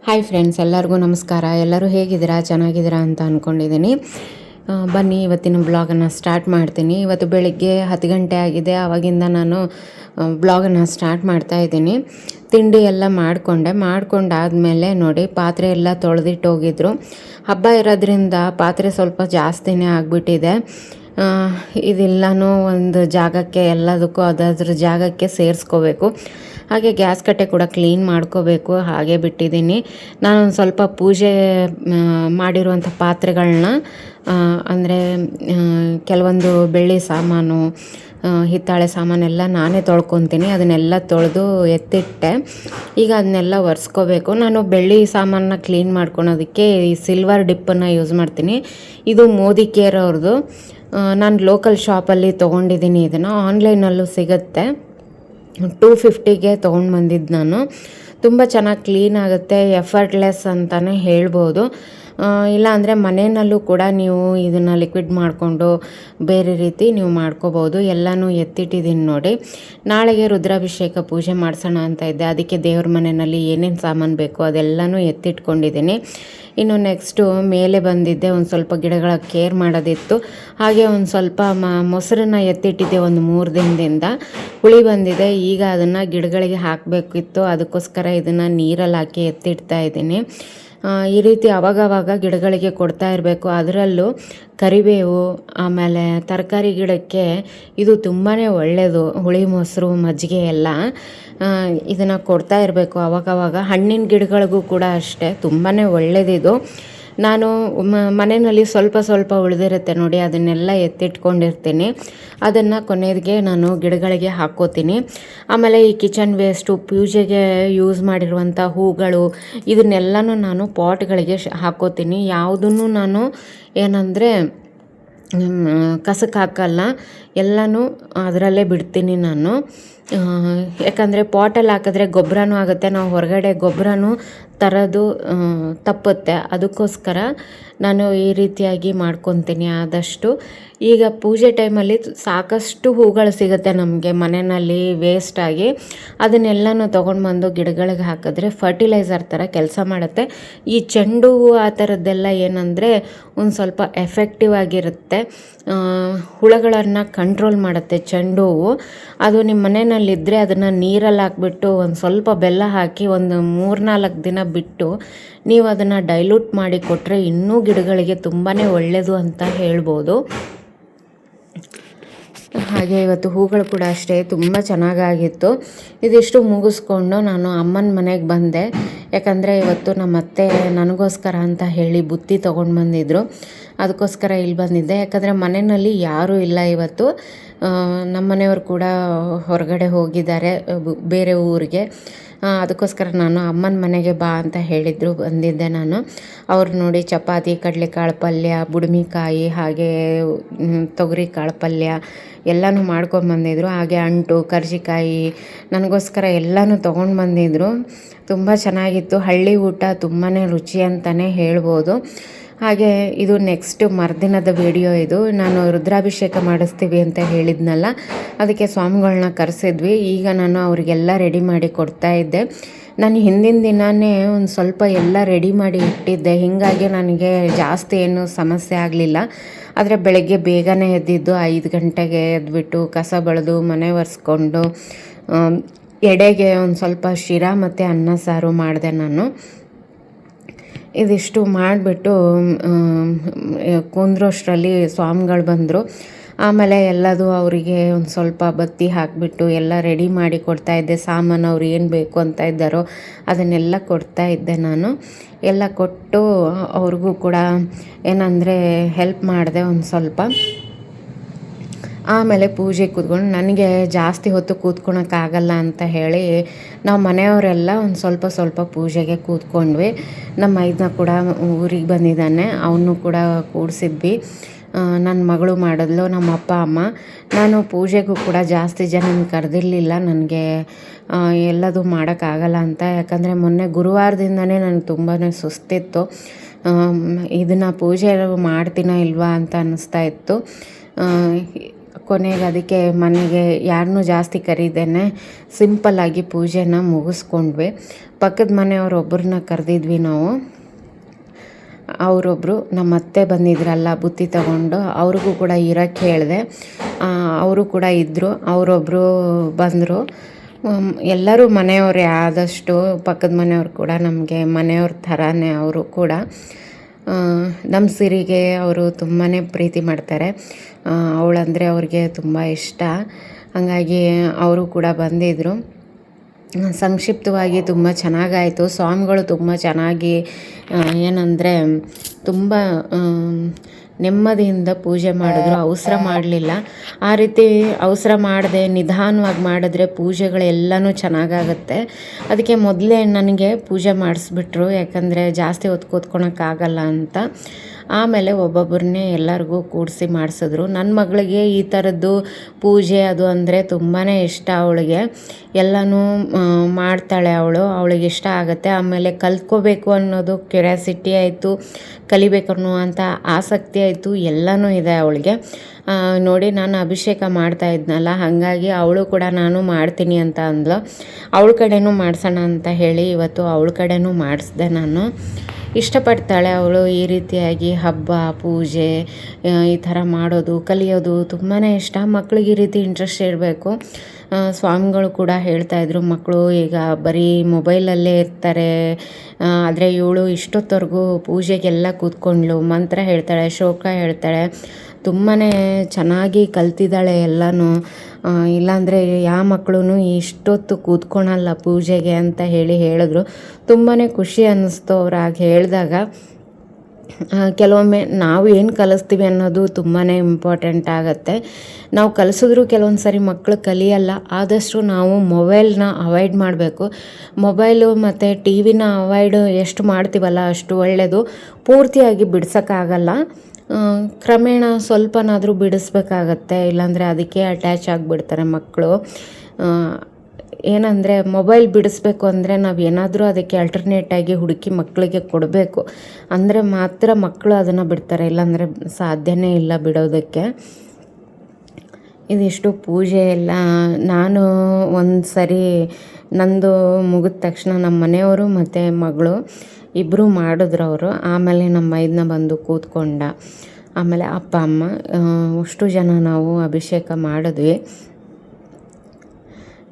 Hi friends, ಎಲ್ಲರಿಗೂ ನಮಸ್ಕಾರ. ಎಲ್ಲರೂ ಹೇಗಿದ್ದೀರಾ? ಚೆನ್ನಾಗಿದ್ದೀರಾ ಅಂತ ಅಂದ್ಕೊಂಡಿದ್ದೀನಿ. ಬನ್ನಿ ಇವತ್ತಿನ ಬ್ಲಾಗನ್ನು ಸ್ಟಾರ್ಟ್ ಮಾಡ್ತೀನಿ. ಇವತ್ತು ಬೆಳಿಗ್ಗೆ 10 ಗಂಟೆ ಆಗಿದೆ. ಆವಾಗಿಂದ ನಾನು ಬ್ಲಾಗನ್ನು ಸ್ಟಾರ್ಟ್ ಮಾಡ್ತಾಯಿದ್ದೀನಿ. ತಿಂಡಿ ಎಲ್ಲ ಮಾಡ್ಕೊಂಡಾದಮೇಲೆ ನೋಡಿ ಪಾತ್ರೆ ಎಲ್ಲ ತೊಳೆದಿಟ್ಟು ಹೋಗಿದ್ರು. ಹಬ್ಬ ಇರೋದ್ರಿಂದ ಪಾತ್ರೆ ಸ್ವಲ್ಪ ಜಾಸ್ತಿನೇ ಆಗಿಬಿಟ್ಟಿದೆ. ಇದೆಲ್ಲನೂ ಒಂದು ಜಾಗಕ್ಕೆ ಎಲ್ಲದಕ್ಕೂ ಅದಾದ್ರ ಜಾಗಕ್ಕೆ ಸೇರಿಸ್ಕೋಬೇಕು. ಹಾಗೆ ಗ್ಯಾಸ್ ಕಟ್ಟೆ ಕೂಡ ಕ್ಲೀನ್ ಮಾಡ್ಕೋಬೇಕು. ಹಾಗೆ ಬಿಟ್ಟಿದ್ದೀನಿ. ನಾನೊಂದು ಸ್ವಲ್ಪ ಪೂಜೆ ಮಾಡಿರುವಂಥ ಪಾತ್ರೆಗಳನ್ನ ಅಂದರೆ ಕೆಲವೊಂದು ಬೆಳ್ಳಿ ಸಾಮಾನು, ಹಿತ್ತಾಳೆ ಸಾಮಾನೆಲ್ಲ ನಾನೇ ತೊಳ್ಕೊತೀನಿ. ಅದನ್ನೆಲ್ಲ ತೊಳೆದು ಎತ್ತಿಟ್ಟೆ. ಈಗ ಅದನ್ನೆಲ್ಲ ಒರೆಸ್ಕೋಬೇಕು. ನಾನು ಬೆಳ್ಳಿ ಸಾಮಾನನ್ನ ಕ್ಲೀನ್ ಮಾಡ್ಕೊಳೋದಕ್ಕೆ ಈ ಸಿಲ್ವರ್ ಡಿಪ್ಪನ್ನು ಯೂಸ್ ಮಾಡ್ತೀನಿ. ಇದು ಮೋದಿ ಕೇರ್ ಅವ್ರದ್ದು. ನಾನು ಲೋಕಲ್ ಶಾಪಲ್ಲಿ ತೊಗೊಂಡಿದ್ದೀನಿ. ಇದನ್ನು ಆನ್ಲೈನಲ್ಲೂ ಸಿಗುತ್ತೆ. 250ಗೆ ತೊಗೊಂಡು ಬಂದಿದ್ದು ನಾನು. ತುಂಬ ಚೆನ್ನಾಗಿ ಕ್ಲೀನ್ ಆಗುತ್ತೆ, ಎಫರ್ಟ್ಲೆಸ್ ಅಂತಲೇ ಹೇಳ್ಬೋದು. ಇಲ್ಲ ಅಂದರೆ ಮನೆಯಲ್ಲೂ ಕೂಡ ನೀವು ಇದನ್ನು ಲಿಕ್ವಿಡ್ ಮಾಡಿಕೊಂಡು ಬೇರೆ ರೀತಿ ನೀವು ಮಾಡ್ಕೋಬೋದು. ಎಲ್ಲನೂ ಎತ್ತಿಟ್ಟಿದ್ದೀನಿ ನೋಡಿ. ನಾಳೆಗೆ ರುದ್ರಾಭಿಷೇಕ ಪೂಜೆ ಮಾಡಿಸೋಣ ಅಂತ ಇದ್ದೆ. ಅದಕ್ಕೆ ದೇವ್ರ ಮನೆಯಲ್ಲಿ ಏನೇನು ಸಾಮಾನು ಬೇಕೋ ಅದೆಲ್ಲನೂ ಎತ್ತಿಟ್ಕೊಂಡಿದ್ದೀನಿ. ಇನ್ನು ನೆಕ್ಸ್ಟು ಮೇಲೆ ಬಂದಿದ್ದೆ, ಒಂದು ಸ್ವಲ್ಪ ಗಿಡಗಳ ಕೇರ್ ಮಾಡೋದಿತ್ತು. ಹಾಗೆ ಒಂದು ಸ್ವಲ್ಪ ಮೊಸರನ್ನ ಎತ್ತಿಟ್ಟಿದ್ದೆ ಒಂದು 3 ದಿನದಿಂದ. ಹುಳಿ ಬಂದಿದೆ. ಈಗ ಅದನ್ನು ಗಿಡಗಳಿಗೆ ಹಾಕಬೇಕಿತ್ತು. ಅದಕ್ಕೋಸ್ಕರ ಇದನ್ನು ನೀರಲ್ಲಿ ಹಾಕಿ ಎತ್ತಿಡ್ತಾ ಇದ್ದೀನಿ. ಈ ರೀತಿ ಅವಾಗವಾಗ ಗಿಡಗಳಿಗೆ ಕೊಡ್ತಾ ಇರಬೇಕು. ಅದರಲ್ಲೂ ಕರಿಬೇವು, ಆಮೇಲೆ ತರಕಾರಿ ಗಿಡಕ್ಕೆ ಇದು ತುಂಬಾ ಒಳ್ಳೆಯದು. ಹುಳಿ ಮೊಸರು, ಮಜ್ಜಿಗೆ ಎಲ್ಲ ಇದನ್ನು ಕೊಡ್ತಾ ಇರಬೇಕು ಅವಾಗವಾಗ. ಹಣ್ಣಿನ ಗಿಡಗಳಿಗೂ ಕೂಡ ಅಷ್ಟೇ, ತುಂಬಾ ಒಳ್ಳೆಯದಿದು. ನಾನು ಮನೆಯಲ್ಲಿ ಸ್ವಲ್ಪ ಉಳಿದಿರುತ್ತೆ ನೋಡಿ, ಅದನ್ನೆಲ್ಲ ಎತ್ತಿಟ್ಕೊಂಡಿರ್ತೀನಿ. ಅದನ್ನು ಕೊನೆಗೆ ನಾನು ಗಿಡಗಳಿಗೆ ಹಾಕ್ಕೋತೀನಿ. ಆಮೇಲೆ ಈ ಕಿಚನ್ ವೇಸ್ಟು, ಪೂಜೆಗೆ ಯೂಸ್ ಮಾಡಿರುವಂಥ ಹೂಗಳು, ಇದನ್ನೆಲ್ಲನೂ ನಾನು ಪಾಟ್ಗಳಿಗೆ ಹಾಕ್ಕೋತೀನಿ. ಯಾವುದನ್ನು ನಾನು ಏನಂದರೆ ಕಸಕ್ಕೆ ಹಾಕಲ್ಲ, ಎಲ್ಲನೂ ಅದರಲ್ಲೇ ಬಿಡ್ತೀನಿ ನಾನು. ಯಾಕಂದರೆ ಪಾಟಲ್ಲಿ ಹಾಕಿದ್ರೆ ಗೊಬ್ಬರನೂ ಆಗುತ್ತೆ, ನಾವು ಹೊರಗಡೆ ಗೊಬ್ಬರನೂ ತರೋದು ತಪ್ಪುತ್ತೆ. ಅದಕ್ಕೋಸ್ಕರ ನಾನು ಈ ರೀತಿಯಾಗಿ ಮಾಡ್ಕೊತೀನಿ ಆದಷ್ಟು. ಈಗ ಪೂಜೆ ಟೈಮಲ್ಲಿ ಸಾಕಷ್ಟು ಹೂಗಳು ಸಿಗುತ್ತೆ ನಮಗೆ ಮನೆಯಲ್ಲಿ ವೇಸ್ಟಾಗಿ. ಅದನ್ನೆಲ್ಲನೂ ತೊಗೊಂಡು ಬಂದು ಗಿಡಗಳಿಗೆ ಹಾಕಿದ್ರೆ ಫರ್ಟಿಲೈಸರ್ ಥರ ಕೆಲಸ ಮಾಡುತ್ತೆ. ಈ ಚೆಂಡು ಹೂವು ಆ ಥರದ್ದೆಲ್ಲ ಏನಂದರೆ ಒಂದು ಸ್ವಲ್ಪ ಎಫೆಕ್ಟಿವ್ ಆಗಿರುತ್ತೆ, ಹುಳುಗಳನ್ನು ಕಂಟ್ರೋಲ್ ಮಾಡುತ್ತೆ ಚೆಂಡು ಹೂವು. ಅದು ನಿಮ್ಮ ಮನೆಯಲ್ಲಿದ್ದರೆ ಅದನ್ನು ನೀರಲ್ಲಿ ಹಾಕ್ಬಿಟ್ಟು ಒಂದು ಸ್ವಲ್ಪ ಬೆಲ್ಲ ಹಾಕಿ ಒಂದು 3-4 ದಿನ ಬಿಟ್ಟು ನೀವು ಅದನ್ನು ಡೈಲ್ಯೂಟ್ ಮಾಡಿ ಕೊಟ್ಟರೆ ಇನ್ನೂ ಗಿಡಗಳಿಗೆ ತುಂಬಾ ಒಳ್ಳೆಯದು ಅಂತ ಹೇಳ್ಬೋದು. ಹಾಗೆ ಇವತ್ತು ಹೂಗಳು ಕೂಡ ಅಷ್ಟೇ ತುಂಬ ಚೆನ್ನಾಗಾಗಿತ್ತು. ಇದಿಷ್ಟು ಮುಗಿಸ್ಕೊಂಡು ನಾನು ಅಮ್ಮನ ಮನೆಗೆ ಬಂದೆ. ಯಾಕಂದರೆ ಇವತ್ತು ನಮ್ಮ ಅತ್ತೆ ನನಗೋಸ್ಕರ ಅಂತ ಹೇಳಿ ಬುತ್ತಿ ತೊಗೊಂಡು ಬಂದಿದ್ದರು. ಅದಕ್ಕೋಸ್ಕರ ಇಲ್ಲಿ ಬಂದಿದ್ದೆ. ಯಾಕಂದರೆ ಮನೆಯಲ್ಲಿ ಯಾರೂ ಇಲ್ಲ ಇವತ್ತು. ನಮ್ಮ ಮನೆಯವರು ಕೂಡ ಹೊರಗಡೆ ಹೋಗಿದ್ದಾರೆ ಬೇರೆ ಊರಿಗೆ. ಅದಕ್ಕೋಸ್ಕರ ನಾನು ಅಮ್ಮನ ಮನೆಗೆ ಬಾ ಅಂತ ಹೇಳಿದರು, ಬಂದಿದ್ದೆ ನಾನು. ಅವ್ರು ನೋಡಿ ಚಪಾತಿ, ಕಡಲೆಕಾಳು ಪಲ್ಯ, ಬುಡುಮಿಕಾಯಿ, ಹಾಗೆ ತೊಗರಿಕಾಳು ಪಲ್ಯ ಎಲ್ಲನೂ ಮಾಡ್ಕೊಂಬಂದಿದ್ರು. ಹಾಗೆ ಅಂಟು, ಕರ್ಜಿಕಾಯಿ ನನಗೋಸ್ಕರ ಎಲ್ಲನೂ ತೊಗೊಂಡು ಬಂದಿದ್ದರು. ತುಂಬ ಚೆನ್ನಾಗಿತ್ತು. ಹಳ್ಳಿ ಊಟ ತುಂಬಾ ರುಚಿ ಅಂತಲೇ ಹೇಳ್ಬೋದು. ಹಾಗೆ ಇದು ನೆಕ್ಸ್ಟ್ ಮರುದಿನದ ವಿಡಿಯೋ. ಇದು ನಾನು ರುದ್ರಾಭಿಷೇಕ ಮಾಡಿಸ್ತೀವಿ ಅಂತ ಹೇಳಿದ್ನಲ್ಲ, ಅದಕ್ಕೆ ಸ್ವಾಮಿಗಳನ್ನ ಕರೆಸಿದ್ವಿ. ಈಗ ನಾನು ಅವರಿಗೆಲ್ಲ ರೆಡಿ ಮಾಡಿ ಕೊಡ್ತಾ ಇದ್ದೆ. ನಾನು ಹಿಂದಿನ ದಿನವೇ ಒಂದು ಸ್ವಲ್ಪ ಎಲ್ಲ ರೆಡಿ ಮಾಡಿ ಇಟ್ಟಿದ್ದೆ. ಹೀಗಾಗಿ ನನಗೆ ಜಾಸ್ತಿ ಏನೂ ಸಮಸ್ಯೆ ಆಗಲಿಲ್ಲ. ಆದರೆ ಬೆಳಗ್ಗೆ ಬೇಗನೆ ಎದ್ದಿದ್ದು 5 ಗಂಟೆಗೆ ಎದ್ಬಿಟ್ಟು ಕಸ ಬಳಿದು ಮನೆ ಒರೆಸ್ಕೊಂಡು ಎಡೆಗೆ ಒಂದು ಸ್ವಲ್ಪ ಶಿರಾ ಮತ್ತು ಅನ್ನ ಸಾರು ಮಾಡಿದೆ ನಾನು. ಇದಿಷ್ಟು ಮಾಡಿಬಿಟ್ಟು ಕುಂದ್ರೋಷ್ಟರಲ್ಲಿ ಸ್ವಾಮಿಗಳು ಬಂದರು. ಆಮೇಲೆ ಎಲ್ಲದು ಅವರಿಗೆ ಒಂದು ಸ್ವಲ್ಪ ಬತ್ತಿ ಹಾಕಿಬಿಟ್ಟು ಎಲ್ಲ ರೆಡಿ ಮಾಡಿ ಕೊಡ್ತಾಯಿದ್ದೆ. ಸಾಮಾನು ಅವ್ರು ಏನು ಬೇಕು ಅಂತ ಇದ್ದಾರೋ ಅದನ್ನೆಲ್ಲ ಕೊಡ್ತಾಯಿದ್ದೆ ನಾನು. ಎಲ್ಲ ಕೊಟ್ಟು ಅವ್ರಿಗೂ ಕೂಡ ಏನಂದರೆ ಹೆಲ್ಪ್ ಮಾಡಿದೆ ಒಂದು ಸ್ವಲ್ಪ. ಆಮೇಲೆ ಪೂಜೆ ಕೂತ್ಕೊಂಡು, ನನಗೆ ಜಾಸ್ತಿ ಹೊತ್ತು ಕೂತ್ಕೊಳಕ್ಕಾಗಲ್ಲ ಅಂತ ಹೇಳಿ ನಾವು ಮನೆಯವರೆಲ್ಲ ಒಂದು ಸ್ವಲ್ಪ ಪೂಜೆಗೆ ಕೂತ್ಕೊಂಡ್ವಿ. ನಮ್ಮ ಮೈದನ ಕೂಡ ಊರಿಗೆ ಬಂದಿದ್ದಾನೆ, ಅವನು ಕೂಡ ಕೂಡಿಸಿದ್ವಿ. ನನ್ನ ಮಗಳು ಮಾಡಿದ್ಲು, ನಮ್ಮ ಅಪ್ಪ ಅಮ್ಮ. ನಾನು ಪೂಜೆಗೂ ಕೂಡ ಜಾಸ್ತಿ ಜನನ ಕರೆದಿರಲಿಲ್ಲ, ನನಗೆ ಎಲ್ಲದೂ ಮಾಡೋಕ್ಕಾಗಲ್ಲ ಅಂತ. ಯಾಕಂದರೆ ಮೊನ್ನೆ ಗುರುವಾರದಿಂದನೇ ನನಗೆ ತುಂಬಾ ಸುಸ್ತಿತ್ತು. ಇದನ್ನು ಪೂಜೆ ಮಾಡ್ತೀನೋ ಇಲ್ವಾ ಅಂತ ಅನ್ನಿಸ್ತಾ ಇತ್ತು. ಕೊನೆಗೆ ಅದಕ್ಕೆ ಮನೆಗೆ ಯಾರನ್ನೂ ಜಾಸ್ತಿ ಕರೀದೇನೆ ಸಿಂಪಲ್ಲಾಗಿ ಪೂಜೆನ ಮುಗಿಸ್ಕೊಂಡ್ವಿ. ಪಕ್ಕದ ಮನೆಯವ್ರೊಬ್ಬರನ್ನ ಕರೆದಿದ್ವಿ ನಾವು. ಅವರೊಬ್ಬರು ನಮ್ಮ ಅತ್ತೆ ಬಂದಿದ್ರಲ್ಲ ಬುತ್ತಿ ತಗೊಂಡು, ಅವ್ರಿಗೂ ಕೂಡ ಇರೋಕ್ಕೆ ಹೇಳಿದೆ. ಅವರು ಕೂಡ ಇದ್ದರು. ಅವರೊಬ್ಬರು ಬಂದರು. ಎಲ್ಲರೂ ಮನೆಯವರೇ, ಆದಷ್ಟು ಪಕ್ಕದ ಮನೆಯವ್ರು ಕೂಡ ನಮಗೆ ಮನೆಯವ್ರ ಥರನೇ ಅವರು ಕೂಡ. ನಮ್ಮ ಸಿರಿಗೆ ಅವರು ತುಂಬಾ ಪ್ರೀತಿ ಮಾಡ್ತಾರೆ. ಅವಳಂದರೆ ಅವ್ರಿಗೆ ತುಂಬ ಇಷ್ಟ. ಹಾಗಾಗಿ ಅವರು ಕೂಡ ಬಂದಿದ್ದರು. ಸಂಕ್ಷಿಪ್ತವಾಗಿ ತುಂಬ ಚೆನ್ನಾಗಾಯಿತು. ಸ್ವಾಮಿಗಳು ತುಂಬ ಚೆನ್ನಾಗಿ ಏನಂದರೆ ತುಂಬ ನೆಮ್ಮದಿಯಿಂದ ಪೂಜೆ ಮಾಡಿದ್ರು. ಅವಸರ ಮಾಡಲಿಲ್ಲ. ಆ ರೀತಿ ಅವಸರ ಮಾಡದೆ ನಿಧಾನವಾಗಿ ಮಾಡಿದ್ರೆ ಪೂಜೆಗಳೆಲ್ಲನೂ ಚೆನ್ನಾಗಾಗುತ್ತೆ. ಅದಕ್ಕೆ ಮೊದಲೇ ನನಗೆ ಪೂಜೆ ಮಾಡಿಸ್ಬಿಟ್ರು, ಯಾಕಂದರೆ ಜಾಸ್ತಿ ಹೊತ್ತು ಕೂತ್ಕೊಳಕ್ಕಾಗಲ್ಲ ಅಂತ. ಆಮೇಲೆ ಒಬ್ಬೊಬ್ಬರನ್ನೇ ಎಲ್ಲರಿಗೂ ಕೂಡಿಸಿ ಮಾಡಿಸಿದ್ರು. ನನ್ನ ಮಗಳಿಗೆ ಈ ಥರದ್ದು ಪೂಜೆ ಅದು ಅಂದರೆ ತುಂಬಾ ಇಷ್ಟ. ಅವಳಿಗೆ ಎಲ್ಲನೂ ಮಾಡ್ತಾಳೆ ಅವಳಿಗೆ ಇಷ್ಟ ಆಗುತ್ತೆ. ಆಮೇಲೆ ಕಲ್ತ್ಕೋಬೇಕು ಅನ್ನೋದು ಕ್ಯೂರಿಯಾಸಿಟಿ ಆಯಿತು, ಕಲಿಬೇಕು ಅನ್ನುವಂಥ ಆಸಕ್ತಿ ಆಯಿತು, ಎಲ್ಲನೂ ಇದೆ ಅವಳಿಗೆ. ನೋಡಿ, ನಾನು ಅಭಿಷೇಕ ಮಾಡ್ತಾ ಇದ್ನಲ್ಲ, ಹಾಗಾಗಿ ಅವಳು ಕೂಡ ನಾನು ಮಾಡ್ತೀನಿ ಅಂತ ಅಂದ್ಲು. ಅವಳ ಕಡೆನೂ ಮಾಡಿಸೋಣ ಅಂತ ಹೇಳಿ ಇವತ್ತು ಅವಳ ಕಡೆನೂ ಮಾಡಿಸ್ದೆ ನಾನು. ಇಷ್ಟಪಡ್ತಾಳೆ ಅವಳು ಈ ರೀತಿಯಾಗಿ ಹಬ್ಬ ಪೂಜೆ ಈ ಥರ ಮಾಡೋದು, ಕಲಿಯೋದು ತುಂಬಾ ಇಷ್ಟ. ಮಕ್ಳಿಗೆ ಈ ರೀತಿ ಇಂಟ್ರೆಸ್ಟ್ ಇರಬೇಕು. ಸ್ವಾಮಿಗಳು ಕೂಡ ಹೇಳ್ತಾಯಿದ್ರು, ಮಕ್ಕಳು ಈಗ ಬರೀ ಮೊಬೈಲಲ್ಲೇ ಇರ್ತಾರೆ, ಆದರೆ ಇವಳು ಇಷ್ಟೊತ್ತವರೆಗೂ ಪೂಜೆಗೆಲ್ಲ ಕೂತ್ಕೊಂಡ್ಳು, ಮಂತ್ರ ಹೇಳ್ತಾಳೆ, ಶ್ಲೋಕ ಹೇಳ್ತಾಳೆ, ತುಂಬಾ ಚೆನ್ನಾಗಿ ಕಲ್ತಿದ್ದಾಳೆ ಎಲ್ಲನೂ. ಇಲ್ಲಾಂದರೆ ಯಾವ ಮಕ್ಕಳು ಇಷ್ಟೊತ್ತು ಕೂತ್ಕೊಳಲ್ಲ ಪೂಜೆಗೆ ಅಂತ ಹೇಳಿದ್ರು. ತುಂಬಾ ಖುಷಿ ಅನ್ನಿಸ್ತು ಅವ್ರು ಹಾಗೆ ಹೇಳಿದಾಗ. ಕೆಲವೊಮ್ಮೆ ನಾವು ಏನು ಕಲಿಸ್ತೀವಿ ಅನ್ನೋದು ತುಂಬಾ ಇಂಪಾರ್ಟೆಂಟ್ ಆಗುತ್ತೆ. ನಾವು ಕಲಿಸಿದ್ರು ಕೆಲವೊಂದು ಸರಿ ಮಕ್ಕಳು ಕಲಿಯಲ್ಲ. ಆದಷ್ಟು ನಾವು ಮೊಬೈಲ್ನ ಅವಾಯ್ಡ್ ಮಾಡಬೇಕು. ಮೊಬೈಲು ಮತ್ತು ಟಿ ವಿನ ಅವಾಯ್ಡ್ ಎಷ್ಟು ಮಾಡ್ತೀವಲ್ಲ ಅಷ್ಟು ಒಳ್ಳೆಯದು. ಪೂರ್ತಿಯಾಗಿ ಬಿಡ್ಸೋಕ್ಕಾಗಲ್ಲ, ಕ್ರಮೇಣ ಸ್ವಲ್ಪನಾದರೂ ಬಿಡಿಸ್ಬೇಕಾಗತ್ತೆ. ಇಲ್ಲಾಂದರೆ ಅದಕ್ಕೆ ಅಟ್ಯಾಚ್ ಆಗಿಬಿಡ್ತಾರೆ ಮಕ್ಕಳು. ಏನಂದರೆ ಮೊಬೈಲ್ ಬಿಡಿಸ್ಬೇಕು ಅಂದರೆ ನಾವು ಏನಾದರೂ ಅದಕ್ಕೆ ಅಲ್ಟರ್ನೇಟಾಗಿ ಹುಡುಕಿ ಮಕ್ಕಳಿಗೆ ಕೊಡಬೇಕು. ಅಂದರೆ ಮಾತ್ರ ಮಕ್ಕಳು ಅದನ್ನು ಬಿಡ್ತಾರೆ, ಇಲ್ಲಾಂದರೆ ಸಾಧ್ಯನೇ ಇಲ್ಲ ಬಿಡೋದಕ್ಕೆ. ಇದಿಷ್ಟು ಪೂಜೆ ಎಲ್ಲ ನಾನು ಒಂದು ಸರಿ ನಂದು ಮುಗಿದ ತಕ್ಷಣ ನಮ್ಮ ಮನೆಯವರು ಮತ್ತು ಮಗಳು ಇಬ್ಬರು ಮಾಡಿದ್ರು ಅವರು. ಆಮೇಲೆ ನಮ್ಮ ಮೈದನ ಬಂದು ಕೂತ್ಕೊಂಡ. ಆಮೇಲೆ ಅಪ್ಪ ಅಮ್ಮ ಅಷ್ಟು ಜನ ನಾವು ಅಭಿಷೇಕ ಮಾಡಿದ್ವಿ.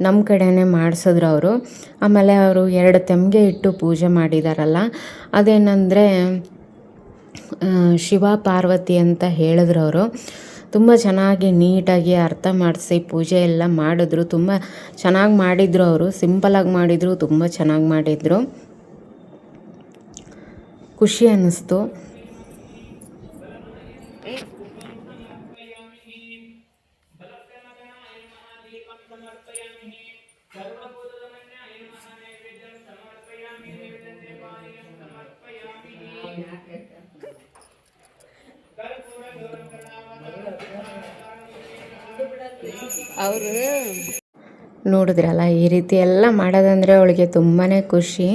ನಮ್ಮ ಕಡೆನೇ ಮಾಡಿಸಿದ್ರು ಅವರು. ಆಮೇಲೆ ಅವರು 2 ತೆಂಗೆ ಇಟ್ಟು ಪೂಜೆ ಮಾಡಿದಾರಲ್ಲ, ಅದೇನಂದರೆ ಶಿವ ಪಾರ್ವತಿ ಅಂತ ಹೇಳಿದ್ರು ಅವರು. ತುಂಬ ಚೆನ್ನಾಗಿ ನೀಟಾಗಿ ಅರ್ಥ ಮಾಡಿಸಿ ಪೂಜೆ ಎಲ್ಲ ಮಾಡಿದ್ರು. ತುಂಬ ಚೆನ್ನಾಗಿ ಮಾಡಿದರು ಅವರು. ಸಿಂಪಲಾಗಿ ಮಾಡಿದರು, ತುಂಬ ಚೆನ್ನಾಗಿ ಮಾಡಿದರು. ಖುಷಿ ಅನ್ನಿಸ್ತು. ಅವರು ನೋಡಿದ್ರಲ್ಲ, ಈ ರೀತಿ ಎಲ್ಲ ಮಾಡೋದಂದರೆ ಅವಳಿಗೆ ತುಂಬಾ ಖುಷಿ.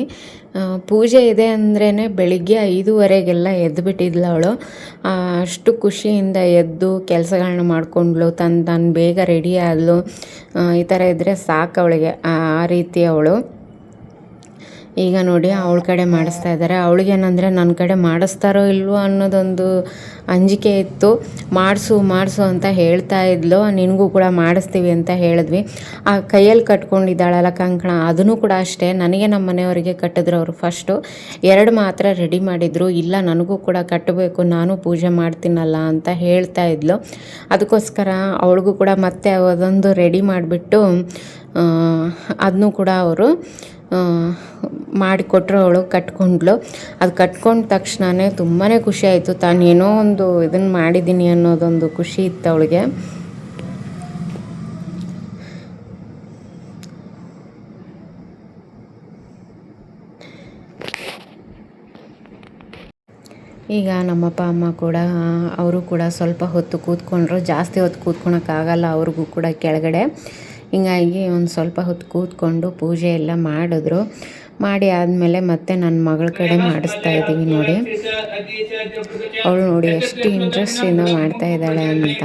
ಪೂಜೆ ಇದೆ ಅಂದ್ರೇ ಬೆಳಿಗ್ಗೆ 5:15ಗೆಲ್ಲ ಎದ್ದುಬಿಟ್ಟಿದ್ಲು ಅವಳು. ಅಷ್ಟು ಖುಷಿಯಿಂದ ಎದ್ದು ಕೆಲಸಗಳನ್ನ ಮಾಡಿಕೊಂಡ್ಳು, ತಾನು ಬೇಗ ರೆಡಿ ಆದಳು. ಈ ಥರ ಇದ್ದರೆ ಸಾಕು ಅವಳಿಗೆ. ಆ ರೀತಿ ಅವಳು. ಈಗ ನೋಡಿ ಅವಳ ಕಡೆ ಮಾಡಿಸ್ತಾ ಇದ್ದಾರೆ. ಅವಳಿಗೇನಂದರೆ ನನ್ನ ಕಡೆ ಮಾಡಿಸ್ತಾರೋ ಇಲ್ವೋ ಅನ್ನೋದೊಂದು ಅಂಜಿಕೆ ಇತ್ತು. ಮಾಡಿಸು ಅಂತ ಹೇಳ್ತಾ ಇದ್ಲು. ನಿನಗೂ ಕೂಡ ಮಾಡಿಸ್ತೀವಿ ಅಂತ ಹೇಳಿದ್ವಿ. ಆ ಕೈಯಲ್ಲಿ ಕಟ್ಕೊಂಡಿದ್ದಾಳಲ್ಲ ಕಂಕಣ, ಅದನ್ನು ಕೂಡ ಅಷ್ಟೇ ನನಗೆ ನಮ್ಮ ಮನೆಯವರಿಗೆ ಕಟ್ಟಿದ್ರು ಅವರು. ಫಸ್ಟು 2 ಮಾತ್ರ ರೆಡಿ ಮಾಡಿದರು. ಇಲ್ಲ ನನಗೂ ಕೂಡ ಕಟ್ಟಬೇಕು, ನಾನು ಪೂಜೆ ಮಾಡ್ತೀನಲ್ಲ ಅಂತ ಹೇಳ್ತಾ ಇದ್ಲು. ಅದಕ್ಕೋಸ್ಕರ ಅವಳಿಗೂ ಕೂಡ ಮತ್ತೆ ಅದೊಂದು ರೆಡಿ ಮಾಡಿಬಿಟ್ಟು ಅದನ್ನು ಕೂಡ ಅವರು ಮಾಡಿಕೊಟ್ರು. ಅವಳು ಕಟ್ಕೊಂಡ್ಳು. ಅದು ಕಟ್ಕೊಂಡ ತಕ್ಷಣವೇ ತುಂಬಾ ಖುಷಿ ಆಯಿತು. ತಾನು ಏನೋ ಒಂದು ಇದನ್ನು ಮಾಡಿದ್ದೀನಿ ಅನ್ನೋದೊಂದು ಖುಷಿ ಇತ್ತು ಅವಳಿಗೆ. ಈಗ ನಮ್ಮಪ್ಪ ಅಮ್ಮ ಕೂಡ ಅವರು ಕೂಡ ಸ್ವಲ್ಪ ಹೊತ್ತು ಕೂತ್ಕೊಂಡ್ರು. ಜಾಸ್ತಿ ಹೊತ್ತು ಕೂತ್ಕೊಳಕ್ಕಾಗಲ್ಲ ಅವ್ರಿಗೂ ಕೂಡ ಕೆಳಗಡೆ. ಹಿಂಗಾಗಿ ಒಂದು ಸ್ವಲ್ಪ ಹೊತ್ತು ಕೂತ್ಕೊಂಡು ಪೂಜೆ ಎಲ್ಲ ಮಾಡಿದ್ರು. ಮಾಡಿ ಆದಮೇಲೆ ಮತ್ತೆ ನನ್ನ ಮಗಳ ಕಡೆ ಮಾಡಿಸ್ತಾ ಇದ್ದೀವಿ ನೋಡಿ. ಅವಳು ನೋಡಿ ಎಷ್ಟು ಇಂಟ್ರೆಸ್ಟಿಂದ ಮಾಡ್ತಾ ಇದ್ದಾಳೆ ಅಂತ.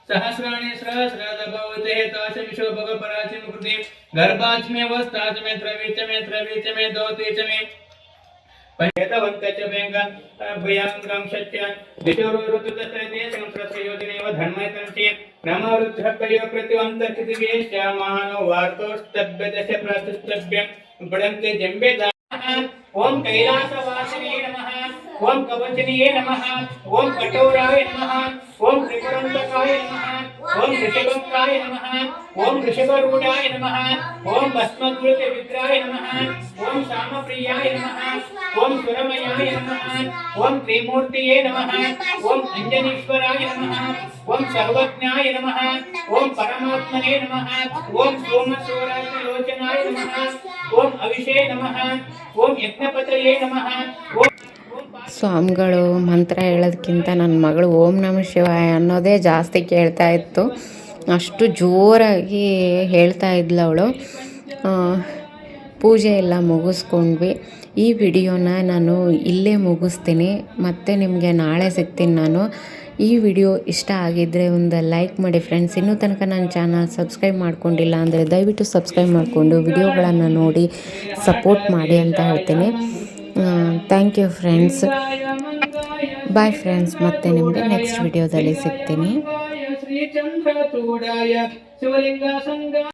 सहस्राणि सहस्रादभवते ताशमिषो भगपराचिं कृति गर्भाच में वस्ताच में त्रवीच में दोते च में पंचेतवंत च बेंगन भयांगं शच्य दिशोरो ऋतुदशते संप्रसयोजनेव धर्मयतंचे ब्रह्मरुद्रकयो प्रतिवंतर्कितिवेश्च मानो वार्तोस्तभ्यदश प्रातस्तभ्यं पडन्ते जम्बे ओम कैलासवासिने नमः ओम कवचनीये नमः ओम कठोराय नमः ओम त्रिपुरंतकाय नमः ओम ऋषभकाय नमः ओम ऋषभरूढाय नमः ओम भस्मद्रुत विग्रहाय नमः ओम सामप्रियाय नमः ओम सुरमयाय नमः ओम त्रिमूर्तये नमः ओम अंजनीश्वराय नमः ओम सर्वज्ञाय नमः ओम परमात्मने नमः ओम सोमसूरालोचनाय नमः ओम अविषे नमः ओम यज्ञपतये नमः ओम ಸ್ವಾಮಿಗಳು ಮಂತ್ರ ಹೇಳೋದಕ್ಕಿಂತ ನನ್ನ ಮಗಳು ಓಂ ನಮಃ ಶಿವಾಯ ಅನ್ನೋದೇ ಜಾಸ್ತಿ ಕೇಳ್ತಾ ಇತ್ತು. ಅಷ್ಟು ಜೋರಾಗಿ ಹೇಳ್ತಾ ಇದ್ಲು ಅವಳು. ಪೂಜೆ ಎಲ್ಲ ಮುಗಿಸ್ಕೊಂಡ್ವಿ. ಈ ವಿಡಿಯೋನ ನಾನು ಇಲ್ಲೇ ಮುಗಿಸ್ತೀನಿ. ಮತ್ತು ನಿಮಗೆ ನಾಳೆ ಸಿಗ್ತೀನಿ ನಾನು. ಈ ವಿಡಿಯೋ ಇಷ್ಟ ಆಗಿದ್ದರೆ ಒಂದು ಲೈಕ್ ಮಾಡಿ ಫ್ರೆಂಡ್ಸ್. ಇನ್ನೂ ತನಕ ನನ್ನ ಚಾನಲ್ ಸಬ್ಸ್ಕ್ರೈಬ್ ಮಾಡ್ಕೊಂಡಿಲ್ಲ ಅಂದರೆ ದಯವಿಟ್ಟು ಸಬ್ಸ್ಕ್ರೈಬ್ ಮಾಡಿಕೊಂಡು ವಿಡಿಯೋಗಳನ್ನು ನೋಡಿ ಸಪೋರ್ಟ್ ಮಾಡಿ ಅಂತ ಹೇಳ್ತೀನಿ. Thank you friends. Bye friends. ಮತ್ತೆ ನಿಮಗೆ ನೆಕ್ಸ್ಟ್ ವಿಡಿಯೋದಲ್ಲಿ ಸಿಗ್ತೀನಿ.